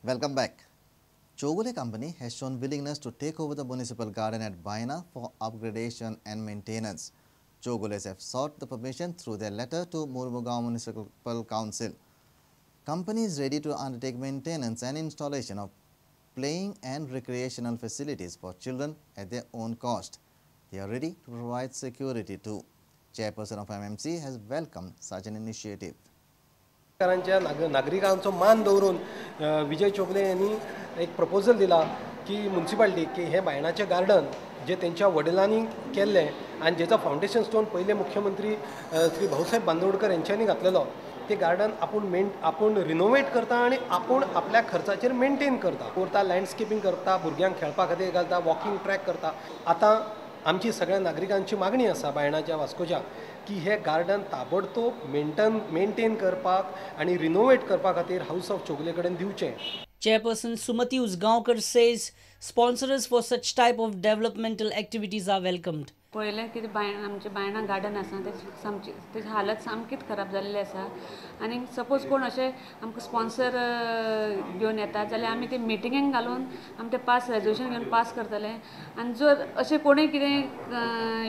Welcome back. Chogole Company has shown willingness to take over the municipal garden at Baina for upgradation and maintenance. Chogoles have sought the permission through their letter to Murmugaon Municipal Council. Company is ready to undertake maintenance and installation of playing and recreational facilities for children at their own cost. They are ready to provide security too. Chairperson of MMC has welcomed such an initiative. नागरिकांचो मान दवरून विजय चोगले यांनी एक proposal दिला की municipality की हे बायणाचे garden जे त्यांच्या वडिलांनी केल्ले आणि जेचा फाउंडेशन स्टोन पहिले मुख्यमंत्री श्री भाऊसाहेब बांदोडकर यांच्यानी घातलेलो ते गार्डन आपण रिनोवेट करता आणि आपण आपल्या खर्चाचेर मेंटेन करता लँडस्केपिंग करता भुरग्यांक खेळपा खातीर घालता वॉकिंग ट्रॅक करता. आता आमची सगळ्या नागरिकांची मागणी आसा बायणाच्या वास्कोच्या की हे गार्डन ताबडतोब मेंटेन करपाक आणि रिनोवेट करपा खातीर हाऊस ऑफ चोगले कडेन दिवचें. Chairperson Sumati Usgaonkar says sponsors for such type of developmental activities are welcomed. पळयलें कितें आमचे बायणा गार्डन आसा तेजी हालत सामकीच खराब जाल्ली आसा आनी सपोज कोण अशें आमकां स्पॉन्सर घेवन येता जाल्यार आमी ते मिटिंगेक घालून आमी ते रेजोल्युशन घेवन पास करतले आनी जर अशें कोणूय कितें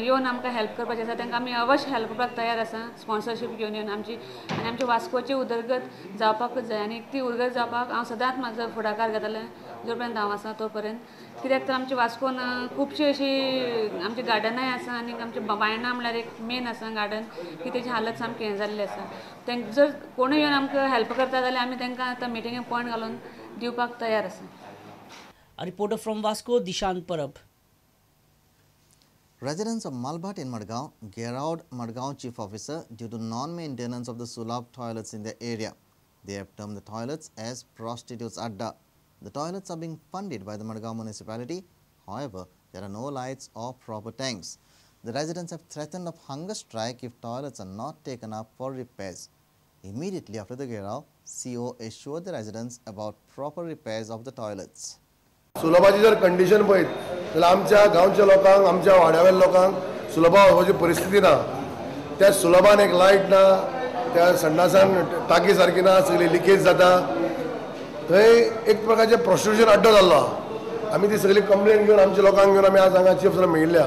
येवन आमकां हेल्प करपाचें आसा तांकां आमी अवश्य हेल्प करपाक तयार आसा स्पॉन्सरशीप घेवन येवन आमच्या वास्कोची उदरगत जावपाकूच जाय आनी ती उदरगत जावपाक हांव सदांच म्हाजो फुडाकार घेतलें जो पर्यंत हांव आसा तो पर्यंत. कित्याक तर आमच्या वास्कोन खुबशी अशी आमची गार्डनाय आसा आनी आमचे बायणा म्हणल्यार एक मेन आसा गार्डन की तेजी हालत सामकी हें जाल्ली आसा. तांकां जर कोणूय येवन आमकां हेल्प करता जाल्यार आमी तांकां आतां मिटिंगेक पॉयंट घालून दिवपाक तयार आसा. A reporter from Vasco, Dishant Parab. Residents of Malbhat in Madgaon geared Madgaon Chief Officer due to non-maintenance of the Sulabh toilets in their area. They have termed the toilets as prostitutes adda. The toilets are being funded by the Madgaon municipality. However, there are no lights or proper tanks. The residents have threatened of hunger strike if toilets are not taken up for repairs. Immediately after the gherao, CO assured the residents about proper repairs of the toilets. सुलभाची जर condition पळयत जाल्यार आमच्या गांवच्या लोकांक आमच्या वाड्यावेल लोकांक सुलभा वचपाची परिस्थिती ना. त्या सुलभान एक लायट ना, त्या संडासान टाकी सारकी ना, सगळी लिकेज जाता. थंय एक प्रकारचे प्रोस्टिट्यूशन अड्डो जाल्लो. आमी ती सगळी कंप्लेन घेवन आमच्या लोकांक घेवन आमी आज हांगा चीफ ऑफिसराक मेळिल्ल्या.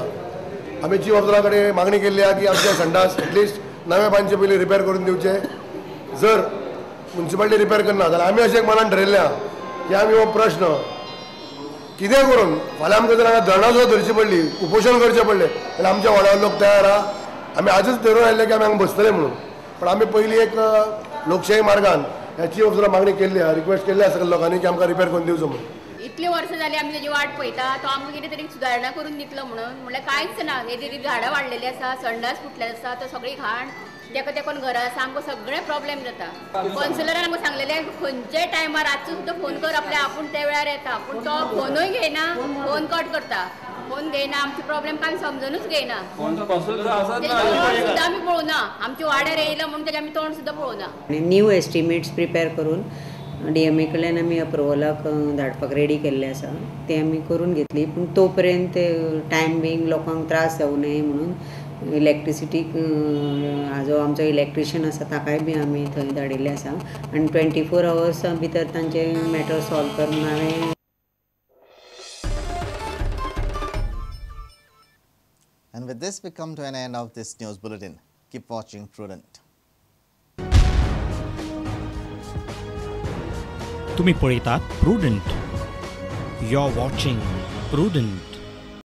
आमी चीफ ऑफिसरा कडेन मागणी केल्ली की आमचे संडास एटलिस्ट नवे बांदचे पयलीं रिपेर करून दिवचे. जर म्युनिसिपालिटी रिपेर करना जाल्यार आमी अशें मनान ठरयल्ल्या की आमी हो प्रश्न कितें करून फाल्यां आमकां जर हांगा धरणां सुद्दां धरची पडली, उपोशण करचें पडलें जाल्यार आमच्या वाड्यार लोक तयार आहा. आमी आजच धरून आयिल्ले की आमी हांगा बसतले म्हणून. पण आमी पयलीं एक लोकशाही मार्गान ह्या चीफ ऑफिसराक मागणी केल्ली आहा, रिक्वेस्ट केल्ली आसा सगळ्या लोकांनी की आमकां रिपेर करून दिवचो म्हणून. इतले वर्ष जाली आमी तेजी वाट पळयता, तो आमकां कितें तरी सुदारणा करून दितलो म्हणल्यार कांयच ना. हे झाडां वाडलेली आसा, संडास फुटले आसा, तो सगळी घाण तेका तेकोन घरा आसा, आमकां सगळे प्रॉब्लेम जाता. कौन्सिलरान आमकां सांगलेलें खंयच्याय टायमार रातचो सुद्दां फोन कर आपूण त्या वेळार येता. पूण तो फोनूय घेयना, फोन कट करता, फोन घेयना, आमचे प्रॉब्लेम कांय समजूनच घेयना. सुद्दां आमी पळोवना, आमच्या वाड्यार येयला म्हणून तेजे आमी तोंड सुद्दां पळोवना. न्यू एस्टिमेट्स प्रिपेर करून DMA कडल्यान आमी अप्रुवलाक धाडपाक रेडी केल्ले आसा. ते आमी करून घेतली. पूण तोपर्यंत टायम बींग लोकांक त्रास जावं नये म्हणून इलेक्ट्रिसिटीक जो आमचो इलेक्ट्रिशियन आसा ताकाय बी आमी थंय धाडिल्ले आसा आनी 24 hours भितर तांचे मॅटर सॉल्व करून हांवें. And with this, we come to an end of this news bulletin. Keep watching Prudent. तुम्ही पळयतात प्रुडंट. You're watching Prudent.